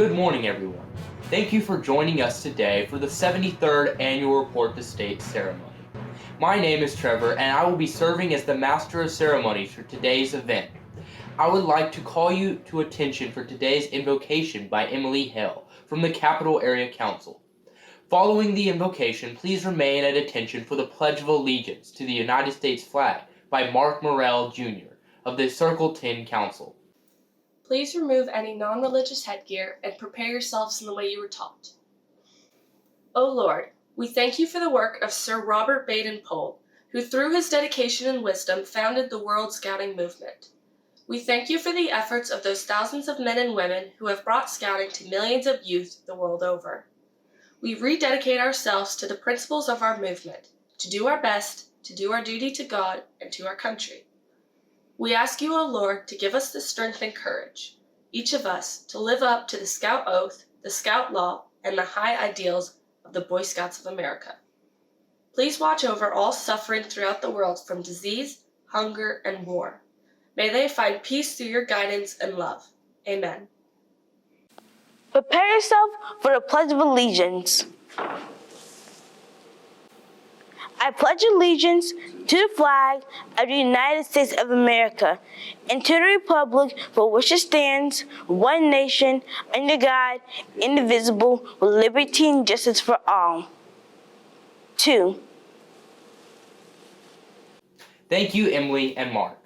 Good morning, everyone. Thank you for joining us today for the 73rd Annual Report to State ceremony. My name is Trevor, and I will be serving as the Master of Ceremonies for today's event. I would like to call you to attention for today's invocation by Emcee Hale from the Capital Area Council. Following the invocation, please remain at attention for the Pledge of Allegiance to the United States flag by Murrell, Jr. of the Circle 10 Council. Please remove any non-religious headgear and prepare yourselves in the way you were taught. O Lord, we thank you for the work of Sir Robert Baden-Powell, who through his dedication and wisdom founded the World Scouting movement. We thank you for the efforts of those thousands of men and women who have brought scouting to millions of youth the world over. We rededicate ourselves to the principles of our movement, to do our best, to do our duty to God and to our country. We ask you, O Lord, to give us the strength and courage, each of us, to live up to the Scout Oath, the Scout Law, and the high ideals of the Boy Scouts of America. Please watch over all suffering throughout the world from disease, hunger, and war. May they find peace through your guidance and love. Amen. Prepare yourself for the Pledge of Allegiance. I pledge allegiance to the flag of the United States of America and to the republic for which it stands, one nation, under God, indivisible, with liberty and justice for all. 2. Thank you, Emily and Mark.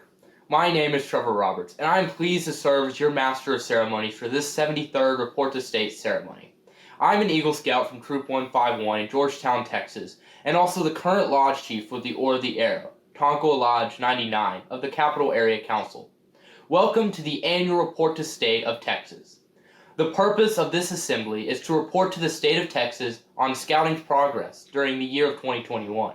My name is Trevor Roberts, and I am pleased to serve as your Master of Ceremonies for this 73rd Report to State ceremony. I'm an Eagle Scout from Troop 151 in Georgetown, Texas, and also the current Lodge Chief with the Order of the Arrow, Tonkawa Lodge 99 of the Capital Area Council. Welcome to the Annual Report to State of Texas. The purpose of this assembly is to report to the state of Texas on Scouting's progress during the year of 2021.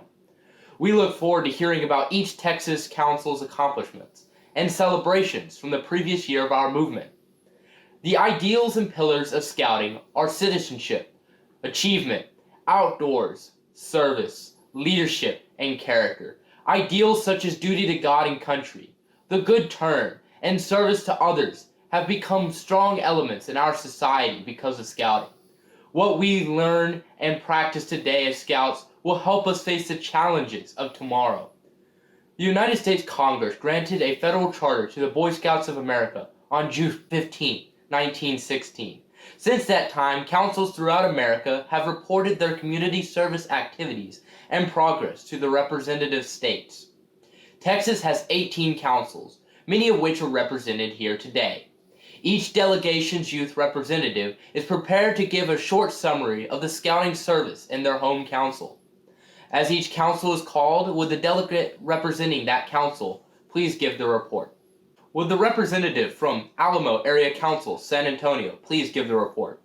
We look forward to hearing about each Texas Council's accomplishments and celebrations from the previous year of our movement. The ideals and pillars of Scouting are citizenship, achievement, outdoors, service, leadership, and character. Ideals such as duty to God and country, the good turn, and service to others have become strong elements in our society because of Scouting. What we learn and practice today as Scouts will help us face the challenges of tomorrow. The United States Congress granted a federal charter to the Boy Scouts of America on June 15, 1916. Since that time, councils throughout America have reported their community service activities and progress to the representative states. Texas has 18 councils, many of which are represented here today. Each delegation's youth representative is prepared to give a short summary of the Scouting service in their home council. As each council is called, would the delegate representing that council please give the report? Would the representative from Alamo Area Council, San Antonio, please give the report?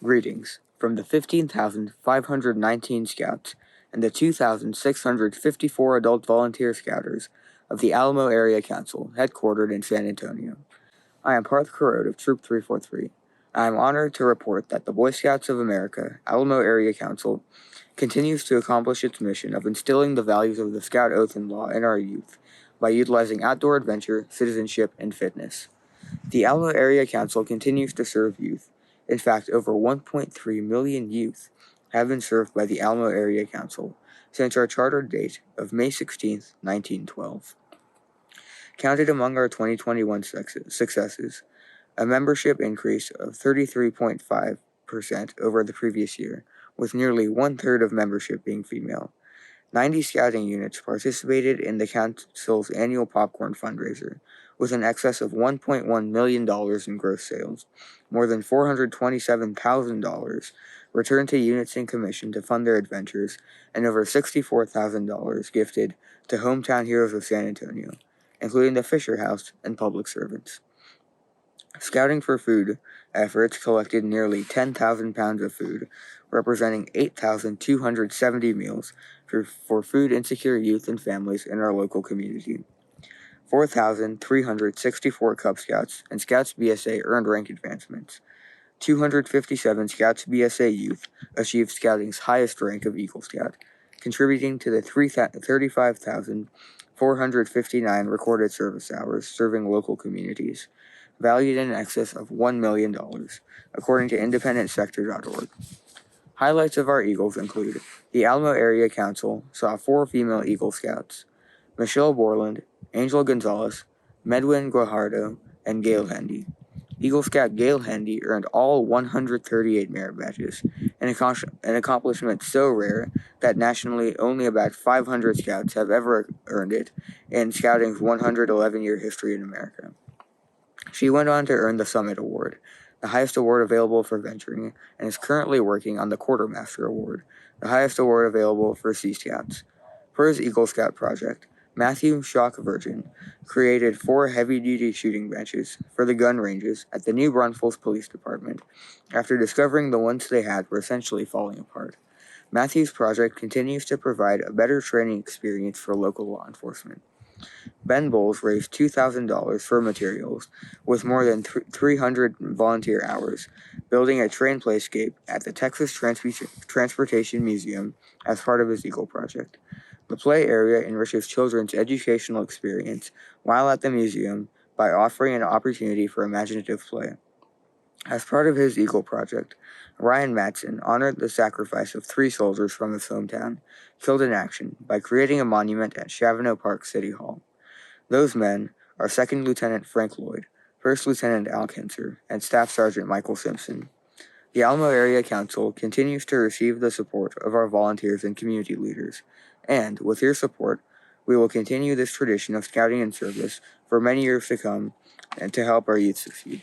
Greetings from the 15,519 Scouts and the 2,654 adult volunteer Scouters of the Alamo Area Council, headquartered in San Antonio. I am Parth of Troop 343. I am honored to report that the Boy Scouts of America, Alamo Area Council, continues to accomplish its mission of instilling the values of the Scout Oath and Law in our youth by utilizing outdoor adventure, citizenship, and fitness. The Alamo Area Council continues to serve youth. In fact, over 1.3 million youth have been served by the Alamo Area Council since our charter date of May 16, 1912. Counted among our 2021 successes, a membership increase of 33.5% over the previous year, with nearly one-third of membership being female. 90 scouting units participated in the council's annual popcorn fundraiser, with an excess of $1.1 million in gross sales, more than $427,000 returned to units in commission to fund their adventures, and over $64,000 gifted to hometown heroes of San Antonio, including the Fisher House and public servants. Scouting for Food efforts collected nearly 10,000 pounds of food, representing 8,270 meals for food-insecure youth and families in our local community. 4,364 Cub Scouts and Scouts BSA earned rank advancements. 257 Scouts BSA youth achieved Scouting's highest rank of Eagle Scout, contributing to the 35,459 recorded service hours serving local communities. valued in excess of $1 million, according to IndependentSector.org. Highlights of our Eagles include the Alamo Area Council saw 4 female Eagle Scouts: Michelle Borland, Angel Gonzalez, Medwin Guajardo, and Gail Hendy. Eagle Scout Gail Hendy earned all 138 merit badges, an accomplishment so rare that nationally only about 500 scouts have ever earned it in Scouting's 111-year history in America. She went on to earn the Summit Award, the highest award available for venturing, and is currently working on the Quartermaster Award, the highest award available for Sea Scouts. For his Eagle Scout project, Matthew Shock Virgin created 4 heavy-duty shooting benches for the gun ranges at the New Braunfels Police Department after discovering the ones they had were essentially falling apart. Matthew's project continues to provide a better training experience for local law enforcement. Ben Bowles raised $2,000 for materials with more than 300 volunteer hours, building a train playscape at the Texas Transportation Museum as part of his Eagle project. The play area enriches children's educational experience while at the museum by offering an opportunity for imaginative play. As part of his Eagle project, Ryan Matson honored the sacrifice of 3 soldiers from his hometown, killed in action, by creating a monument at Chavano Park City Hall. Those men are 2nd Lieutenant Frank Lloyd, 1st Lieutenant Al Kinser, and Staff Sergeant Michael Simpson. The Alamo Area Council continues to receive the support of our volunteers and community leaders, and, with your support, we will continue this tradition of scouting and service for many years to come and to help our youth succeed.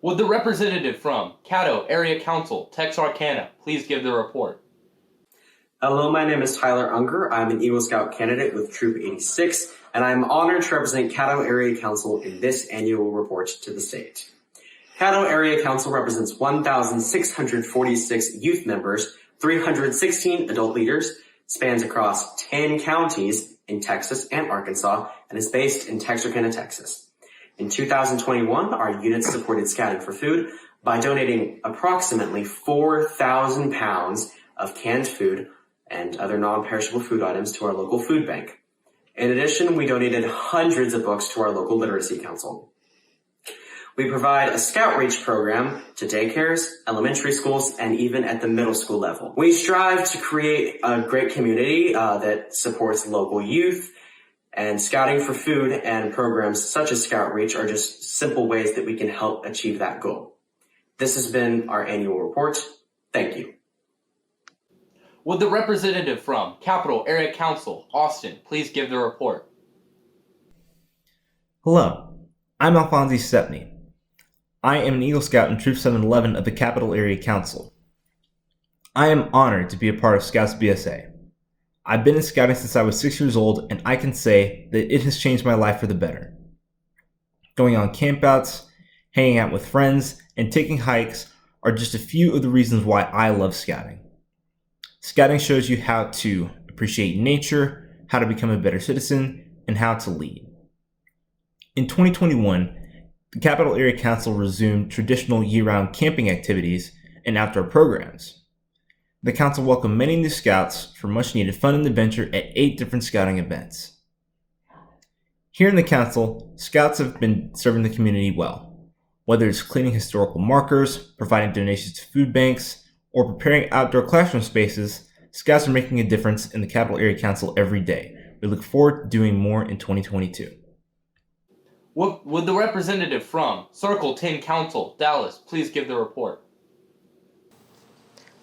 Would the representative from Caddo Area Council, Texarkana, please give the report? Hello, my name is Tyler Unger. I'm an Eagle Scout candidate with Troop 86, and I'm honored to represent Caddo Area Council in this annual report to the state. Caddo Area Council represents 1,646 youth members, 316 adult leaders, spans across 10 counties in Texas and Arkansas, and is based in Texarkana, Texas. In 2021, our units supported Scouting for Food by donating approximately 4,000 pounds of canned food and other non-perishable food items to our local food bank. In addition, we donated hundreds of books to our local literacy council. We provide a Scout Reach program to daycares, elementary schools, and even at the middle school level. We strive to create a great community that supports local youth, and Scouting for Food and programs such as Scout Reach are just simple ways that we can help achieve that goal. This has been our annual report. Thank you. Would the representative from Capital Area Council, Austin, please give the report? Hello, I'm Alphonse Stepney. I am an Eagle Scout in Troop 711 of the Capital Area Council. I am honored to be a part of Scouts BSA. I've been in scouting since I was 6 years old, and I can say that it has changed my life for the better. Going on campouts, hanging out with friends, and taking hikes are just a few of the reasons why I love scouting. Scouting shows you how to appreciate nature, how to become a better citizen, and how to lead. In 2021, the Capital Area Council resumed traditional year-round camping activities and outdoor programs. The council welcomed many new scouts for much-needed fun and adventure at 8 different scouting events. Here in the council, scouts have been serving the community well, whether it's cleaning historical markers, providing donations to food banks, or preparing outdoor classroom spaces. Scouts are making a difference in the Capital Area Council every day. We look forward to doing more in 2022. Would the representative from Circle 10 Council, Dallas, please give the report?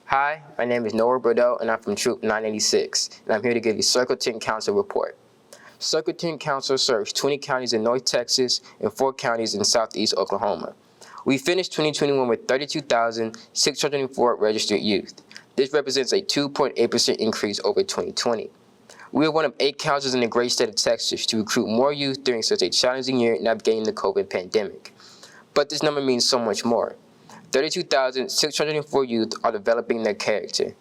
Hi, my name is Noah Bordeaux, and I'm from Troop 986, and I'm here to give you Circle 10 Council report. Circle 10 Council serves 20 counties in North Texas and 4 counties in Southeast Oklahoma. We finished 2021 with 32,604 registered youth. This represents a 2.8% increase over 2020. We are one of 8 councils in the great state of Texas to recruit more youth during such a challenging year navigating the COVID pandemic. But this number means so much more. 32,604 youth are developing their character.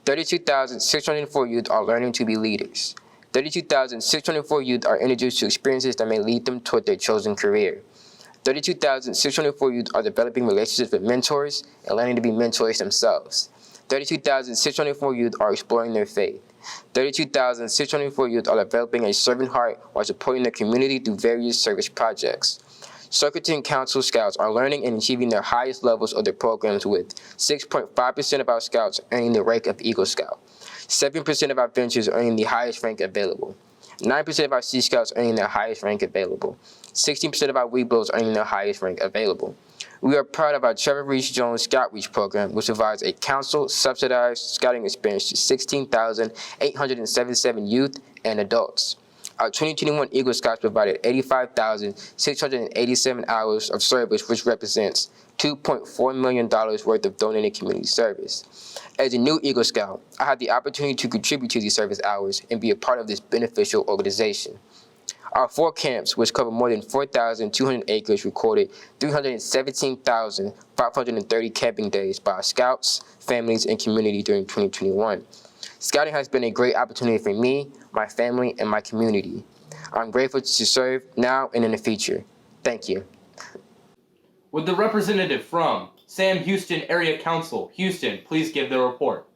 32,604 youth are learning to be leaders. 32,604 youth are introduced to experiences that may lead them toward their chosen career. 32,604 youth are developing relationships with mentors and learning to be mentors themselves. 32,604 youth are exploring their faith. 32,604 youth are developing a servant heart while supporting their community through various service projects. Circle Tent Council Scouts are learning and achieving their highest levels of their programs, with 6.5% of our Scouts earning the rank of Eagle Scout, 7% of our Ventures earning the highest rank available, 9% of our Sea Scouts earning their highest rank available, 16% of our Weebills earning their highest rank available. We are proud of our Trevor Reese Jones Scout Reach program, which provides a council-subsidized scouting experience to 16,877 youth and adults. Our 2021 Eagle Scouts provided 85,687 hours of service, which represents $2.4 million worth of donated community service. As a new Eagle Scout, I had the opportunity to contribute to these service hours and be a part of this beneficial organization. Our 4 camps, which cover more than 4,200 acres, recorded 317,530 camping days by our Scouts, families, and community during 2021. Scouting has been a great opportunity for me, my family, and my community. I'm grateful to serve now and in the future. Thank you. Would the representative from Sam Houston Area Council, Houston, please give their report?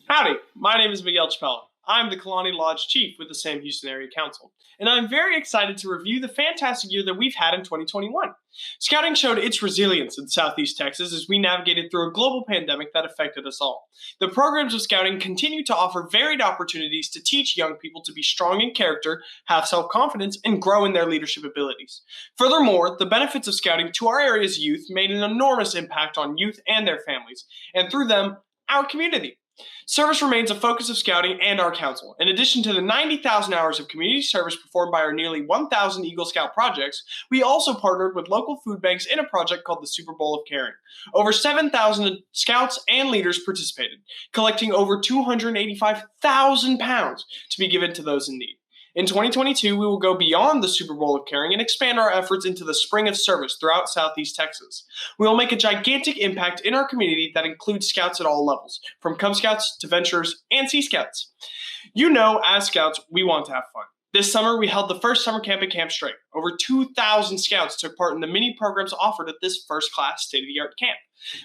Howdy, my name is Miguel Chapella. I'm the Kalani Lodge Chief with the Sam Houston Area Council, and I'm very excited to review the fantastic year that we've had in 2021. Scouting showed its resilience in Southeast Texas as we navigated through a global pandemic that affected us all. The programs of Scouting continue to offer varied opportunities to teach young people to be strong in character, have self-confidence, and grow in their leadership abilities. Furthermore, the benefits of Scouting to our area's youth made an enormous impact on youth and their families, and through them, our community. Service remains a focus of Scouting and our council. In addition to the 90,000 hours of community service performed by our nearly 1,000 Eagle Scout projects, we also partnered with local food banks in a project called the Super Bowl of Caring. Over 7,000 Scouts and leaders participated, collecting over 285,000 pounds to be given to those in need. In 2022, we will go beyond the Super Bowl of Caring and expand our efforts into the Spring of Service throughout Southeast Texas. We will make a gigantic impact in our community that includes Scouts at all levels, from Cub Scouts to Venturers and Sea Scouts. You know, as Scouts, we want to have fun. This summer, we held the first summer camp at Camp Straight. Over 2,000 Scouts took part in the many programs offered at this first-class, state-of-the-art camp.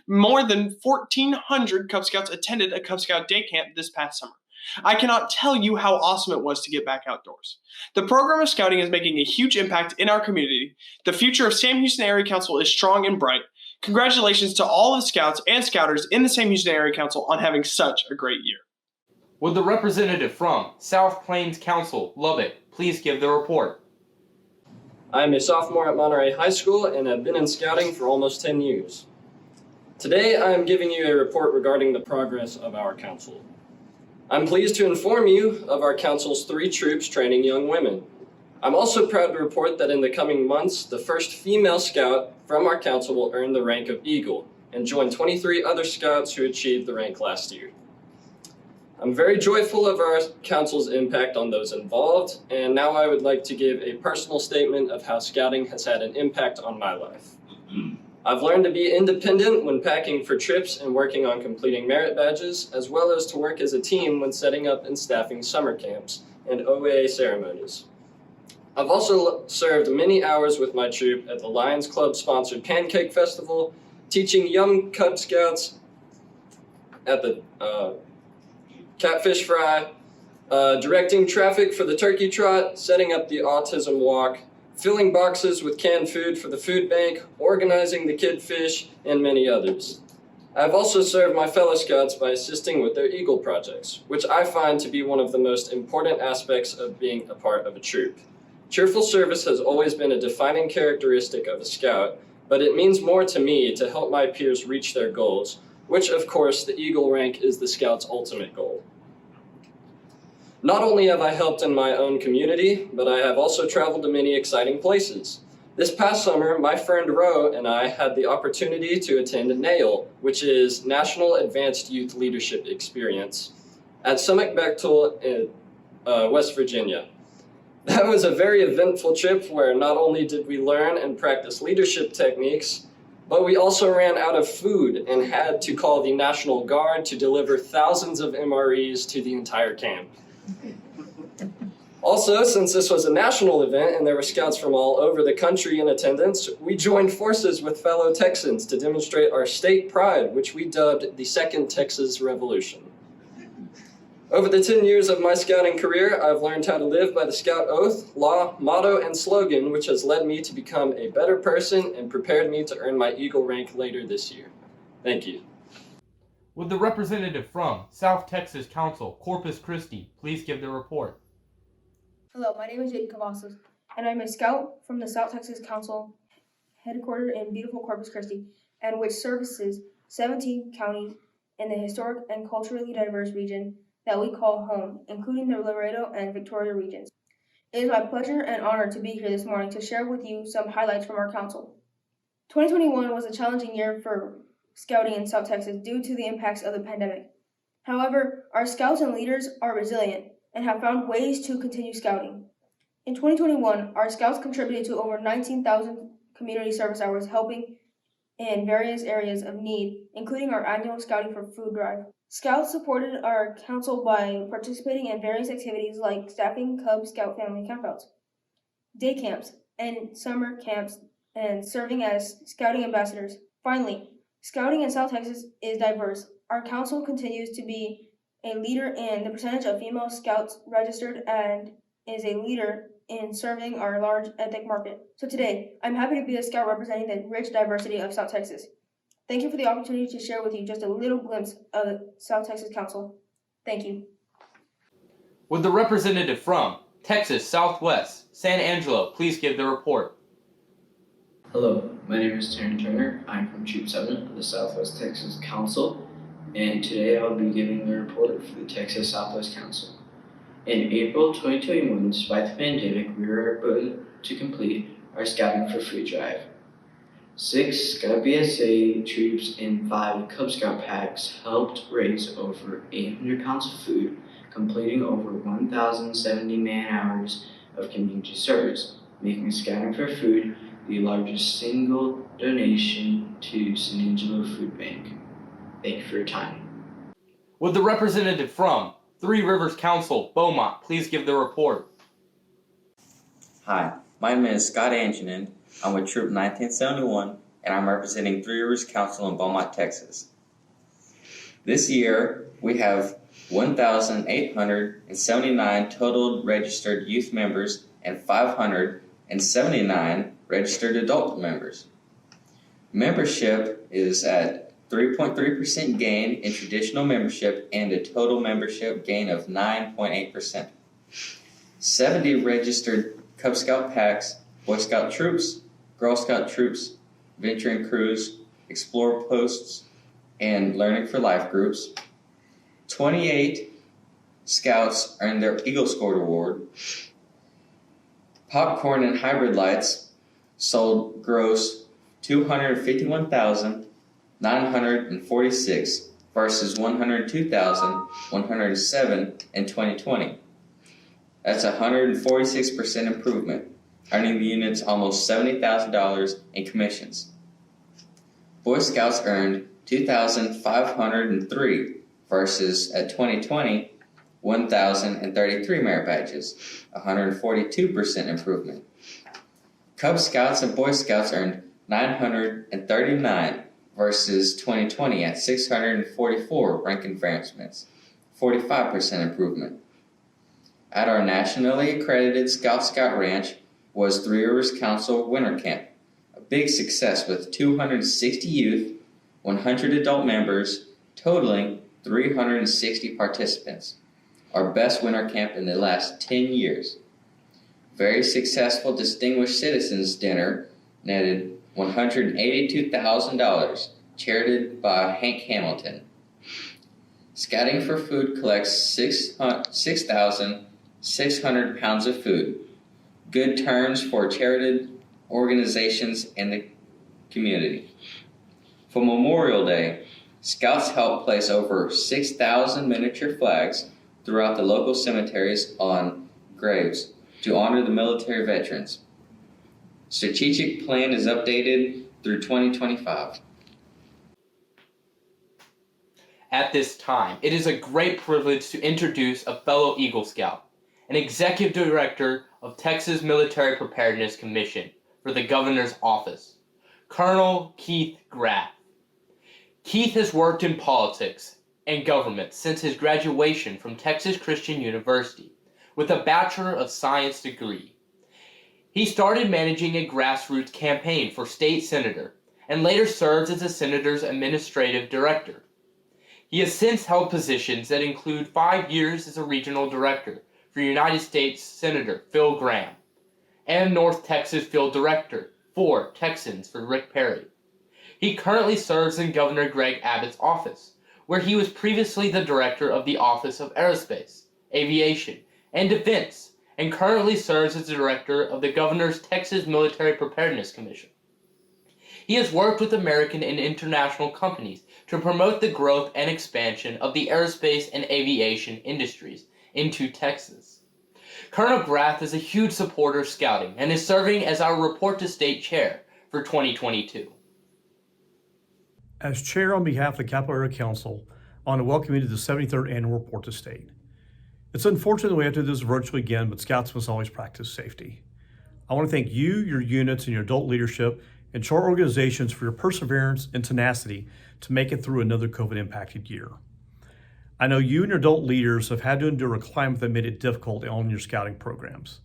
More than 1,400 Cub Scouts attended a Cub Scout day camp this past summer. I cannot tell you how awesome it was to get back outdoors. The program of Scouting is making a huge impact in our community. The future of Sam Houston Area Council is strong and bright. Congratulations to all of the Scouts and Scouters in the Sam Houston Area Council on having such a great year. Would the representative from South Plains Council, Lubbock, please give their report? I'm a sophomore at Monterey High School and have been in Scouting for almost 10 years. Today I am giving you a report regarding the progress of our council. I'm pleased to inform you of our council's 3 troops training young women. I'm also proud to report that in the coming months, the first female scout from our council will earn the rank of Eagle and join 23 other scouts who achieved the rank last year. I'm very joyful of our council's impact on those involved, and now I would like to give a personal statement of how Scouting has had an impact on my life. I've learned to be independent when packing for trips and working on completing merit badges, as well as to work as a team when setting up and staffing summer camps and OA ceremonies. I've also served many hours with my troop at the Lions Club sponsored Pancake Festival, teaching young Cub Scouts at the Catfish Fry, directing traffic for the Turkey Trot, setting up the Autism Walk, filling boxes with canned food for the food bank, organizing the Kid Fish, and many others. I've also served my fellow Scouts by assisting with their Eagle projects, which I find to be one of the most important aspects of being a part of a troop. Cheerful service has always been a defining characteristic of a Scout, but it means more to me to help my peers reach their goals, which of course the Eagle rank is the Scout's ultimate goal. Not only have I helped in my own community, but I have also traveled to many exciting places. This past summer, my friend Ro and I had the opportunity to attend NAIL, which is National Advanced Youth Leadership Experience, at Summit Bechtel in West Virginia. That was a very eventful trip where not only did we learn and practice leadership techniques, but we also ran out of food and had to call the National Guard to deliver thousands of MREs to the entire camp. Also, since this was a national event and there were Scouts from all over the country in attendance, we joined forces with fellow Texans to demonstrate our state pride, which we dubbed the Second Texas Revolution. Over the 10 years of my scouting career, I've learned how to live by the Scout Oath, law, motto, and slogan, which has led me to become a better person and prepared me to earn my Eagle rank later this year. Thank you. Would the representative from South Texas Council, Corpus Christi, please give the report? Hello, my name is Jaden Cavazos, and I'm a scout from the South Texas Council, headquartered in beautiful Corpus Christi, and which services 17 counties in the historic and culturally diverse region that we call home, including the Laredo and Victoria regions. It is my pleasure and honor to be here this morning to share with you some highlights from our council. 2021 was a challenging year for scouting in South Texas due to the impacts of the pandemic. However, our scouts and leaders are resilient and have found ways to continue scouting. In 2021, our scouts contributed to over 19,000 community service hours, helping in various areas of need, including our annual Scouting for Food drive. Scouts supported our council by participating in various activities like staffing Cub Scout family campouts, day camps, and summer camps, and serving as scouting ambassadors. Finally, scouting in South Texas is diverse. Our council continues to be a leader in the percentage of female scouts registered and is a leader in serving our large ethnic market. So today, I'm happy to be a scout representing the rich diversity of South Texas. Thank you for the opportunity to share with you just a little glimpse of the South Texas Council. Thank you. Would the representative from Texas Southwest, San Angelo, please give the report? Hello, my name is Taryn Turner. I'm from Troop 7 of the Southwest Texas Council, and today I will be giving the report for the Texas Southwest Council. In April 2021, despite the pandemic, we were able to complete our Scouting for Food drive. 6 Scout BSA troops and 5 Cub Scout packs helped raise over 800 pounds of food, completing over 1,070 man-hours of community service, making Scouting for Food the largest single donation to San Angelo Food Bank. Thank you for your time. Would the representative from Three Rivers Council, Beaumont, please give the report? Hi, my name is Scott Antonin. I'm with Troop 1971, and I'm representing Three Rivers Council in Beaumont, Texas. This year, we have 1,879 total registered youth members and 579 registered adult members. Membership is at 3.3% gain in traditional membership and a total membership gain of 9.8%. 70 registered Cub Scout packs, Boy Scout troops, Girl Scout troops, venturing crews, Explorer posts, and Learning for Life groups. 28 Scouts earned their Eagle Scout Award. Popcorn and hybrid lights sold gross $251,946 versus $102,107 in 2020. That's a 146% improvement, earning the units almost $70,000 in commissions. Boy Scouts earned $2,503 versus at 2020 1,033 merit badges, 142% improvement. Cub Scouts and Boy Scouts earned 939 versus 2020 at 644 rank advancements, 45% improvement. At our nationally accredited Scout Ranch was Three Rivers Council Winter Camp, a big success with 260 youth, 100 adult members, totaling 360 participants. Our best winter camp in the last 10 years. Very successful Distinguished Citizens Dinner netted $182,000, charioted by Hank Hamilton. Scouting for Food collects 6,600 pounds of food. Good turns for charity organizations and the community. For Memorial Day, Scouts helped place over 6,000 miniature flags throughout the local cemeteries on graves to honor the military veterans. Strategic plan is updated through 2025. At this time, it is a great privilege to introduce a fellow Eagle Scout, an Executive Director of Texas Military Preparedness Commission for the Governor's Office, Colonel Keith Graf. Keith has worked in politics and government since his graduation from Texas Christian University with a Bachelor of Science degree. He started managing a grassroots campaign for state senator and later served as the senator's administrative director. He has since held positions that include 5 years as a regional director for United States Senator Phil Gramm and North Texas Field Director for Texans for Rick Perry. He currently serves in Governor Greg Abbott's office, where he was previously the director of the Office of Aerospace, Aviation, and Defense, and currently serves as the director of the Governor's Texas Military Preparedness Commission. He has worked with American and international companies to promote the growth and expansion of the aerospace and aviation industries into Texas. Colonel Graf is a huge supporter of Scouting and is serving as our Report to State Chair for 2022. As Chair on behalf of the Capital Area Council, I want to welcome you to the 73rd Annual Report to State. It's unfortunate that we have to do this virtually again, but Scouts must always practice safety. I want to thank you, your units, and your adult leadership and chart organizations for your perseverance and tenacity to make it through another COVID-impacted year. I know you and your adult leaders have had to endure a climate that made it difficult on your scouting programs.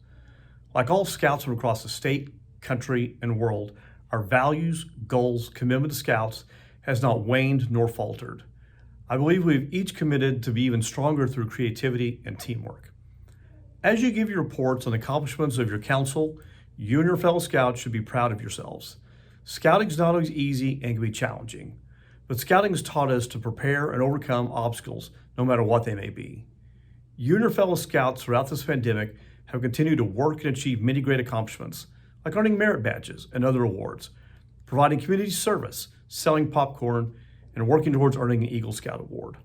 Like all Scouts from across the state, country, and world, our values, goals, commitment to Scouts has not waned nor faltered. I believe we've each committed to be even stronger through creativity and teamwork. As you give your reports on the accomplishments of your council, you and your fellow Scouts should be proud of yourselves. Scouting is not always easy and can be challenging, but Scouting has taught us to prepare and overcome obstacles no matter what they may be. You and your fellow Scouts throughout this pandemic have continued to work and achieve many great accomplishments, like earning merit badges and other awards, providing community service, selling popcorn, and working towards earning an Eagle Scout Award.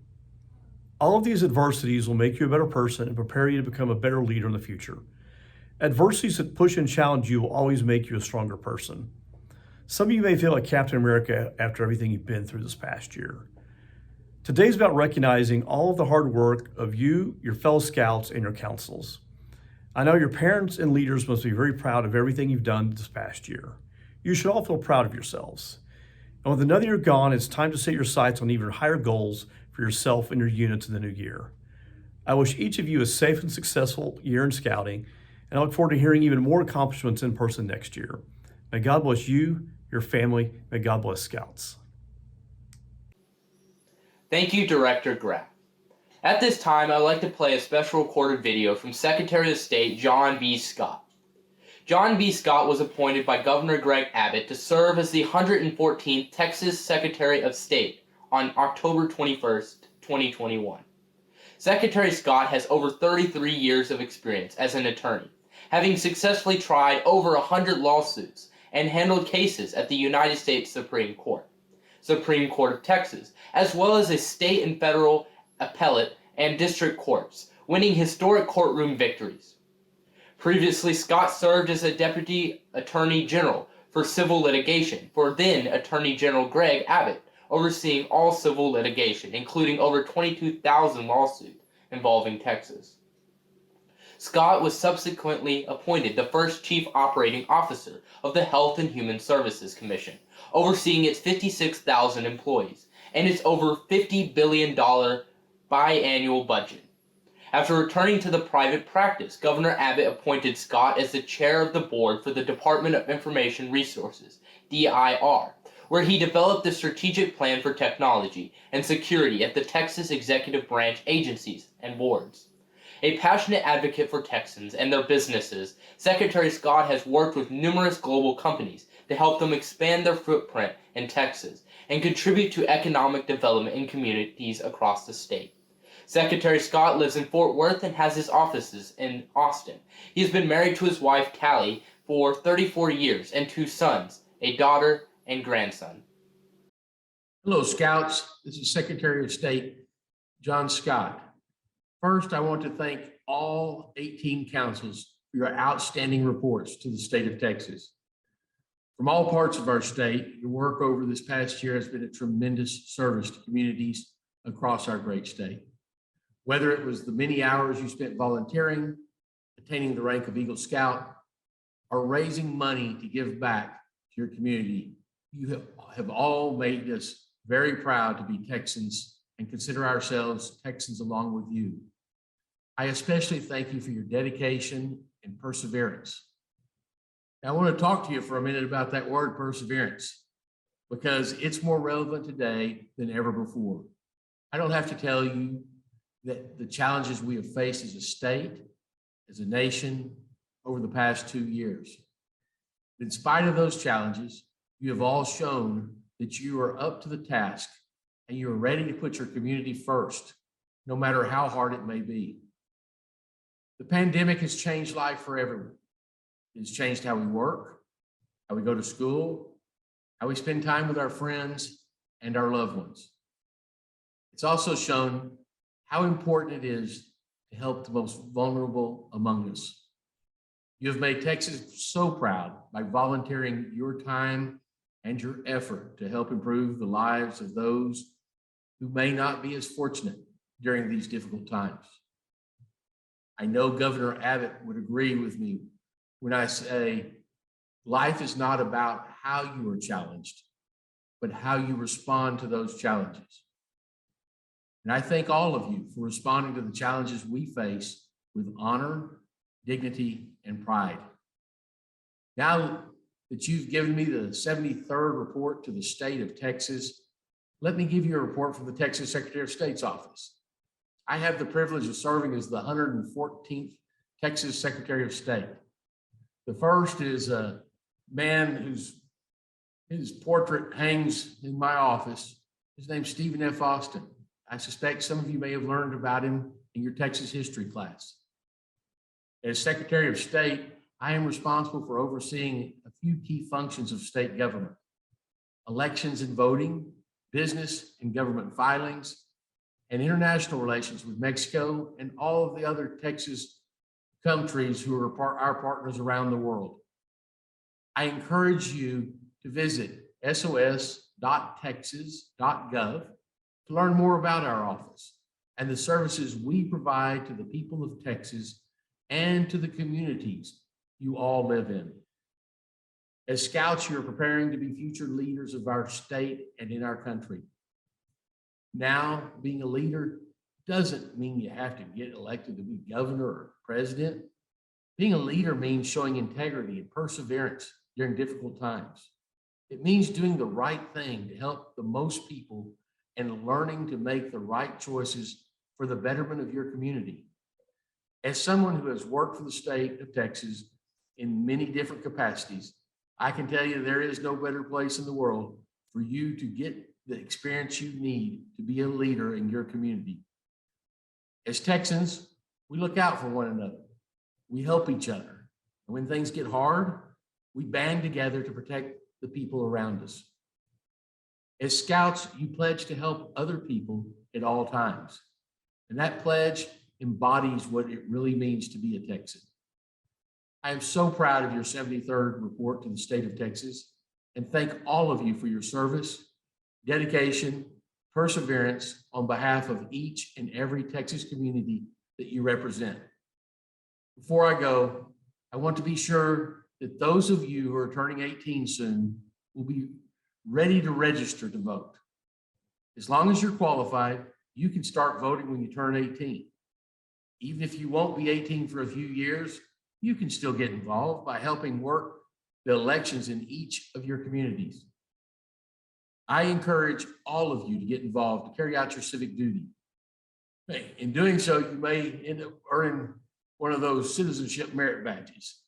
All of these adversities will make you a better person and prepare you to become a better leader in the future. Adversities that push and challenge you will always make you a stronger person. Some of you may feel like Captain America after everything you've been through this past year. Today's about recognizing all of the hard work of you, your fellow Scouts, and your councils. I know your parents and leaders must be very proud of everything you've done this past year. You should all feel proud of yourselves. And with another year gone, it's time to set your sights on even higher goals for yourself and your units in the new year. I wish each of you a safe and successful year in Scouting, and I look forward to hearing even more accomplishments in person next year. May God bless you, your family. May God bless Scouts. Thank you, Director Graf. At this time, I'd like to play a special recorded video from Secretary of State John B. Scott. John B. Scott was appointed by Governor Greg Abbott to serve as the 114th Texas Secretary of State on October 21st, 2021. Secretary Scott has over 33 years of experience as an attorney, having successfully tried over 100 lawsuits and handled cases at the United States Supreme Court, Supreme Court of Texas, as well as a state and federal appellate and district courts, winning historic courtroom victories. Previously, Scott served as a Deputy Attorney General for civil litigation for then Attorney General Greg Abbott, overseeing all civil litigation, including over 22,000 lawsuits involving Texas. Scott was subsequently appointed the first Chief Operating Officer of the Health and Human Services Commission, overseeing its 56,000 employees and its over $50 billion biannual budget. After returning to the private practice, Governor Abbott appointed Scott as the chair of the board for the Department of Information Resources, DIR, where he developed the strategic plan for technology and security at the Texas executive branch agencies and boards. A passionate advocate for Texans and their businesses, Secretary Scott has worked with numerous global companies to help them expand their footprint in Texas and contribute to economic development in communities across the state. Secretary Scott lives in Fort Worth and has his offices in Austin. He has been married to his wife, Callie, for 34 years and 2 sons, a daughter and grandson. Hello, Scouts. This is Secretary of State John Scott. First, I want to thank all 18 councils for your outstanding reports to the state of Texas. From all parts of our state, your work over this past year has been a tremendous service to communities across our great state. Whether it was the many hours you spent volunteering, attaining the rank of Eagle Scout, or raising money to give back to your community, you have all made us very proud to be Texans and consider ourselves Texans along with you. I especially thank you for your dedication and perseverance. Now, I want to talk to you for a minute about that word perseverance, because it's more relevant today than ever before. I don't have to tell you that the challenges we have faced as a state, as a nation, over the past 2 years. In spite of those challenges, you have all shown that you are up to the task and you are ready to put your community first, no matter how hard it may be. The pandemic has changed life for everyone. It's changed how we work, how we go to school, how we spend time with our friends and our loved ones. It's also shown how important it is to help the most vulnerable among us. You have made Texas so proud by volunteering your time and your effort to help improve the lives of those who may not be as fortunate during these difficult times. I know Governor Abbott would agree with me when I say life is not about how you are challenged, but how you respond to those challenges. And I thank all of you for responding to the challenges we face with honor, dignity, and pride. Now that you've given me the 73rd report to the state of Texas, let me give you a report from the Texas Secretary of State's office. I have the privilege of serving as the 114th Texas Secretary of State. The first is a man his portrait hangs in my office. His name's Stephen F. Austin. I suspect some of you may have learned about him in your Texas history class. As Secretary of State, I am responsible for overseeing a few key functions of state government: elections and voting, business and government filings, and international relations with Mexico and all of the other Texas countries who are our partners around the world. I encourage you to visit sos.texas.gov to learn more about our office and the services we provide to the people of Texas and to the communities you all live in. As Scouts, you're preparing to be future leaders of our state and in our country. Now, being a leader doesn't mean you have to get elected to be governor or president. Being a leader means showing integrity and perseverance during difficult times. It means doing the right thing to help the most people and learning to make the right choices for the betterment of your community. As someone who has worked for the state of Texas in many different capacities, I can tell you there is no better place in the world for you to get the experience you need to be a leader in your community. As Texans, we look out for one another. We help each other. And when things get hard, we band together to protect the people around us. As Scouts, you pledge to help other people at all times. And that pledge embodies what it really means to be a Texan. I am so proud of your 73rd report to the state of Texas and thank all of you for your service, dedication, perseverance on behalf of each and every Texas community that you represent. Before I go, I want to be sure that those of you who are turning 18 soon will be ready to register to vote. As long as you're qualified, you can start voting when you turn 18. Even if you won't be 18 for a few years, you can still get involved by helping work the elections in each of your communities. I encourage all of you to get involved, to carry out your civic duty. In doing so, you may end up earning one of those citizenship merit badges.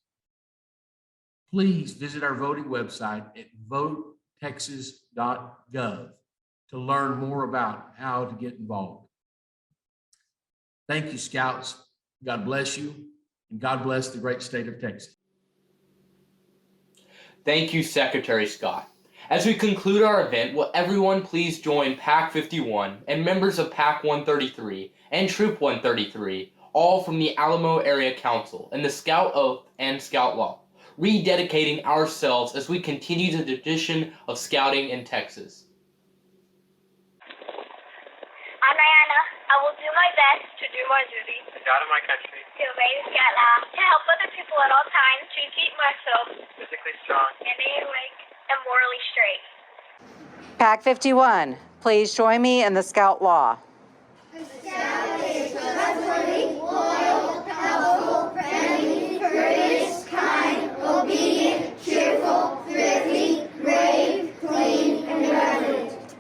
Please visit our voting website at votetexas.gov to learn more about how to get involved. Thank you, Scouts. God bless you, and God bless the great state of Texas. Thank you, Secretary Scott. As we conclude our event, will everyone please join PAC 51 and members of PAC 133 and Troop 133, all from the Alamo Area Council, in the Scout Oath and Scout Law, rededicating ourselves as we continue the tradition of scouting in Texas. I'm Diana. I will do my best to do my duty. To God of my country. To obey the scout law. To help other people at all times. To keep myself physically strong and awake and morally straight. Pack 51, please join me in the Scout Law. Scout is trustworthy, loyal, helpful, friendly, courteous, kind, obedient, cheerful, thrifty, brave, clean, and reverent.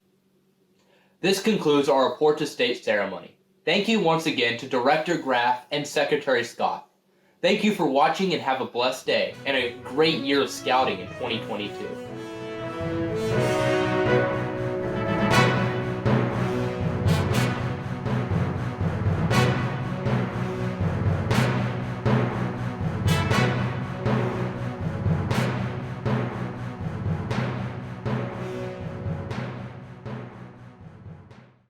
This concludes our report to state ceremony. Thank you once again to Director Graf and Secretary Scott. Thank you for watching and have a blessed day and a great year of scouting in 2022.